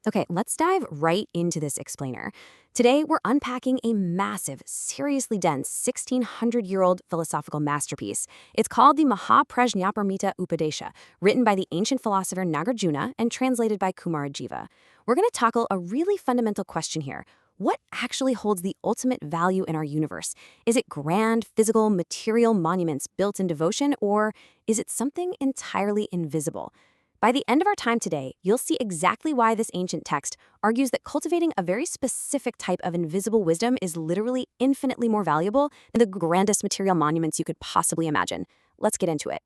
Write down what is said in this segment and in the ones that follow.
Okay, let's dive right into this explainer. Today, we're unpacking a massive, seriously dense 1600-year-old philosophical masterpiece. It's called the Mahaprajnaparamita Upadesha, written by the ancient philosopher Nagarjuna and translated by Kumarajiva. We're going to tackle a really fundamental question here. What actually holds the ultimate value in our universe? Is it grand, physical, material monuments built in devotion, or is it something entirely invisible? By the end of our time today, you'll see exactly why this ancient text argues that cultivating a very specific type of invisible wisdom is literally infinitely more valuable than the grandest material monuments you could possibly imagine. Let's get into it.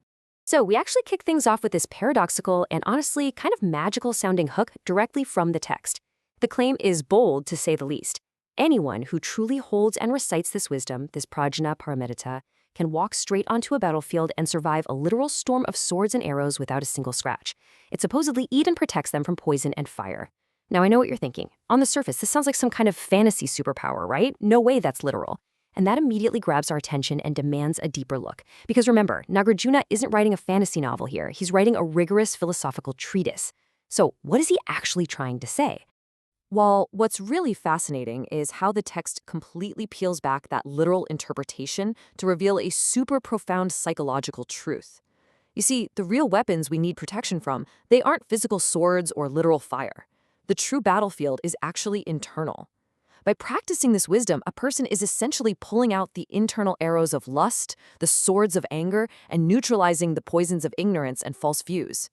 So, we actually kick things off with this paradoxical and honestly kind of magical sounding hook directly from the text. The claim is bold to say the least. Anyone who truly holds and recites this wisdom, this prajna paramita, can walk straight onto a battlefield and survive a literal storm of swords and arrows without a single scratch. It supposedly even protects them from poison and fire. Now, I know what you're thinking. On the surface, this sounds like some kind of fantasy superpower, right? No way that's literal. And that immediately grabs our attention and demands a deeper look. Because remember, Nagarjuna isn't writing a fantasy novel here. He's writing a rigorous philosophical treatise. So, what is he actually trying to say? Well, what's really fascinating is how the text completely peels back that literal interpretation to reveal a super profound psychological truth. You see, the real weapons we need protection from, they aren't physical swords or literal fire. The true battlefield is actually internal. By practicing this wisdom, a person is essentially pulling out the internal arrows of lust, the swords of anger, and neutralizing the poisons of ignorance and false views.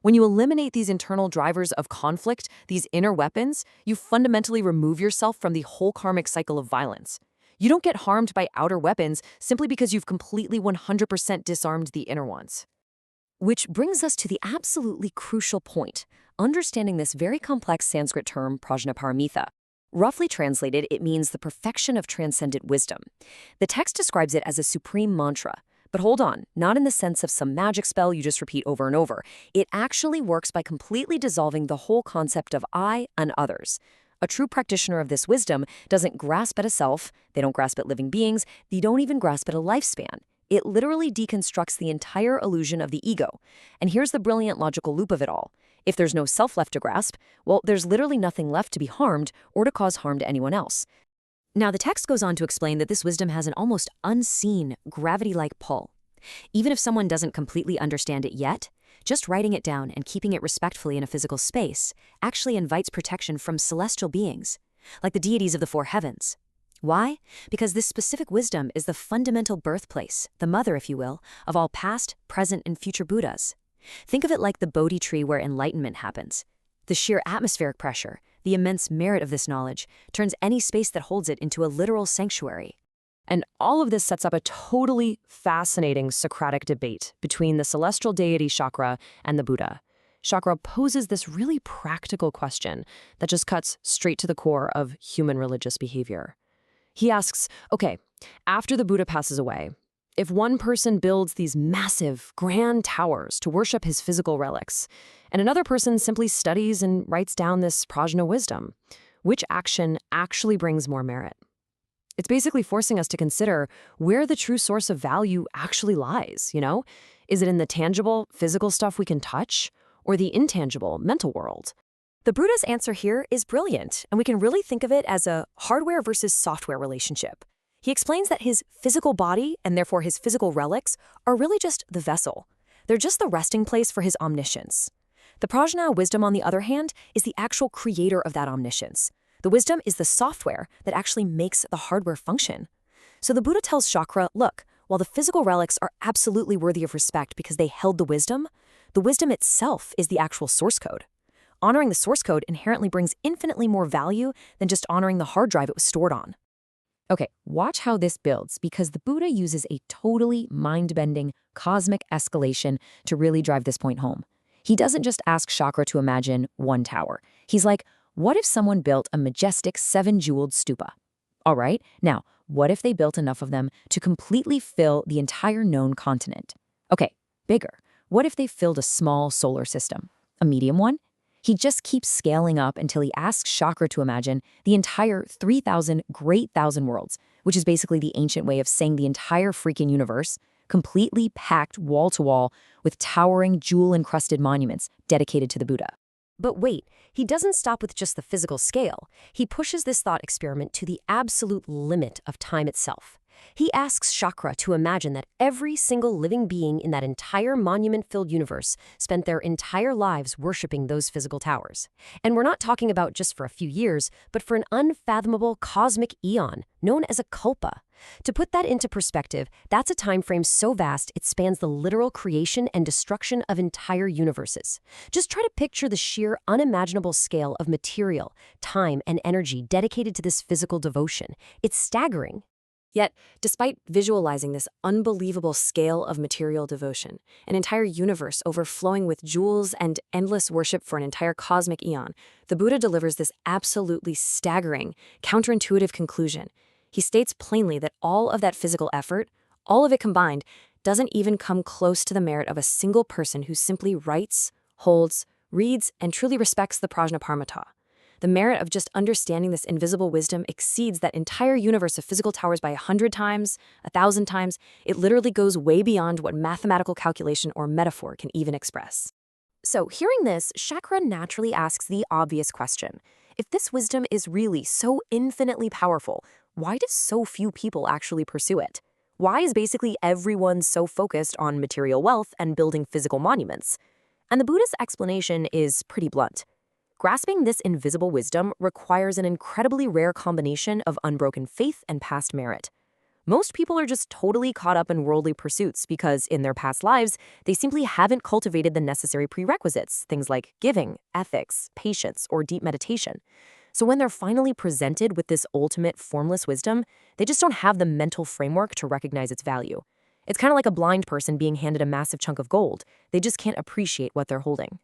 When you eliminate these internal drivers of conflict, these inner weapons, you fundamentally remove yourself from the whole karmic cycle of violence. You don't get harmed by outer weapons simply because you've completely 100% disarmed the inner ones. Which brings us to the absolutely crucial point, understanding this very complex Sanskrit term, prajnaparamita. Roughly translated, it means the perfection of transcendent wisdom. The text describes it as a supreme mantra. But hold on, not in the sense of some magic spell you just repeat over and over. It actually works by completely dissolving the whole concept of I and others. A true practitioner of this wisdom doesn't grasp at a self, they don't grasp at living beings, they don't even grasp at a lifespan. It literally deconstructs the entire illusion of the ego. And here's the brilliant logical loop of it all. If there's no self left to grasp, well, there's literally nothing left to be harmed or to cause harm to anyone else. Now, the text goes on to explain that this wisdom has an almost unseen, gravity-like pull. Even if someone doesn't completely understand it yet, just writing it down and keeping it respectfully in a physical space actually invites protection from celestial beings, like the deities of the four heavens. Why? Because this specific wisdom is the fundamental birthplace, the mother, if you will, of all past, present, and future Buddhas. Think of it like the Bodhi tree where enlightenment happens. The sheer atmospheric pressure, the immense merit of this knowledge, turns any space that holds it into a literal sanctuary. And all of this sets up a totally fascinating Socratic debate between the celestial deity Shakra and the Buddha. Shakra poses this really practical question that just cuts straight to the core of human religious behavior. He asks, okay, after the Buddha passes away, if one person builds these massive, grand towers to worship his physical relics, and another person simply studies and writes down this prajna wisdom, which action actually brings more merit? It's basically forcing us to consider where the true source of value actually lies, you know? Is it in the tangible, physical stuff we can touch, or the intangible, mental world? The Buddha's answer here is brilliant, and we can really think of it as a hardware versus software relationship. He explains that his physical body, and therefore his physical relics, are really just the vessel. They're just the resting place for his omniscience. The prajna wisdom, on the other hand, is the actual creator of that omniscience. The wisdom is the software that actually makes the hardware function. So the Buddha tells Shakra, look, while the physical relics are absolutely worthy of respect because they held the wisdom itself is the actual source code. Honoring the source code inherently brings infinitely more value than just honoring the hard drive it was stored on. Okay, watch how this builds, because the Buddha uses a totally mind-bending, cosmic escalation to really drive this point home. He doesn't just ask Shakra to imagine one tower. He's like, what if someone built a majestic 7-jeweled stupa? All right, now, what if they built enough of them to completely fill the entire known continent? Okay, bigger. What if they filled a small solar system? A medium one? He just keeps scaling up until he asks Shakra to imagine the entire 3,000 great thousand worlds, which is basically the ancient way of saying the entire freaking universe, completely packed wall to wall with towering jewel-encrusted monuments dedicated to the Buddha. But wait, he doesn't stop with just the physical scale. He pushes this thought experiment to the absolute limit of time itself. He asks Chakra to imagine that every single living being in that entire monument-filled universe spent their entire lives worshipping those physical towers. And we're not talking about just for a few years, but for an unfathomable cosmic eon, known as a kalpa. To put that into perspective, that's a time frame so vast it spans the literal creation and destruction of entire universes. Just try to picture the sheer unimaginable scale of material, time, and energy dedicated to this physical devotion. It's staggering. Yet, despite visualizing this unbelievable scale of material devotion, an entire universe overflowing with jewels and endless worship for an entire cosmic eon, the Buddha delivers this absolutely staggering, counterintuitive conclusion. He states plainly that all of that physical effort, all of it combined, doesn't even come close to the merit of a single person who simply writes, holds, reads, and truly respects the Prajnaparamita. The merit of just understanding this invisible wisdom exceeds that entire universe of physical towers by 100 times, 1,000 times. It literally goes way beyond what mathematical calculation or metaphor can even express. So, hearing this, Chakra naturally asks the obvious question. If this wisdom is really so infinitely powerful, why do so few people actually pursue it? Why is basically everyone so focused on material wealth and building physical monuments? And the Buddha's explanation is pretty blunt. Grasping this invisible wisdom requires an incredibly rare combination of unbroken faith and past merit. Most people are just totally caught up in worldly pursuits because, in their past lives, they simply haven't cultivated the necessary prerequisites, things like giving, ethics, patience, or deep meditation. So when they're finally presented with this ultimate formless wisdom, they just don't have the mental framework to recognize its value. It's kind of like a blind person being handed a massive chunk of gold. They just can't appreciate what they're holding.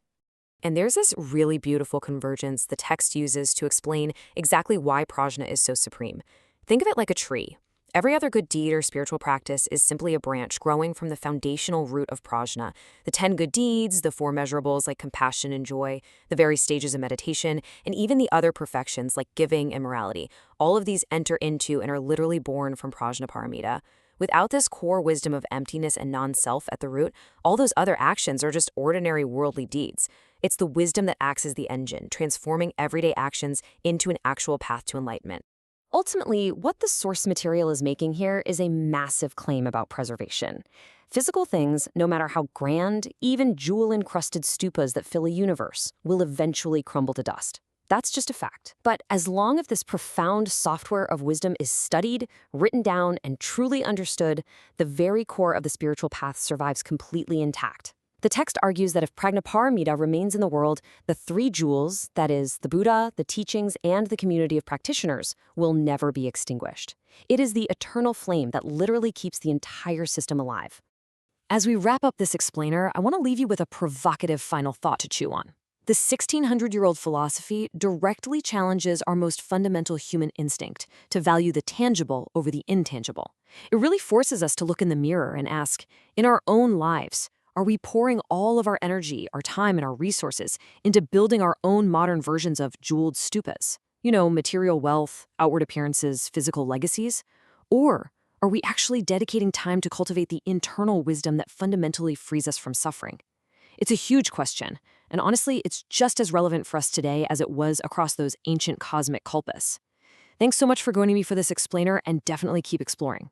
And there's this really beautiful convergence the text uses to explain exactly why prajna is so supreme. Think of it like a tree. Every other good deed or spiritual practice is simply a branch growing from the foundational root of prajna. The 10 good deeds, the 4 measurables like compassion and joy, the various stages of meditation, and even the other perfections like giving and morality. All of these enter into and are literally born from prajnaparamita. Without this core wisdom of emptiness and non-self at the root, all those other actions are just ordinary worldly deeds. It's the wisdom that acts as the engine, transforming everyday actions into an actual path to enlightenment. Ultimately, what the source material is making here is a massive claim about preservation. Physical things, no matter how grand, even jewel-encrusted stupas that fill a universe, will eventually crumble to dust. That's just a fact. But as long as this profound software of wisdom is studied, written down, and truly understood, the very core of the spiritual path survives completely intact. The text argues that if Prajnaparamita remains in the world, the 3 jewels, that is, the Buddha, the teachings, and the community of practitioners, will never be extinguished. It is the eternal flame that literally keeps the entire system alive. As we wrap up this explainer, I want to leave you with a provocative final thought to chew on. The 1,600-year-old philosophy directly challenges our most fundamental human instinct to value the tangible over the intangible. It really forces us to look in the mirror and ask, in our own lives, are we pouring all of our energy, our time, and our resources into building our own modern versions of jeweled stupas? Material wealth, outward appearances, physical legacies? Or are we actually dedicating time to cultivate the internal wisdom that fundamentally frees us from suffering? It's a huge question, and honestly, it's just as relevant for us today as it was across those ancient cosmic kalpas. Thanks so much for joining me for this explainer, and definitely keep exploring.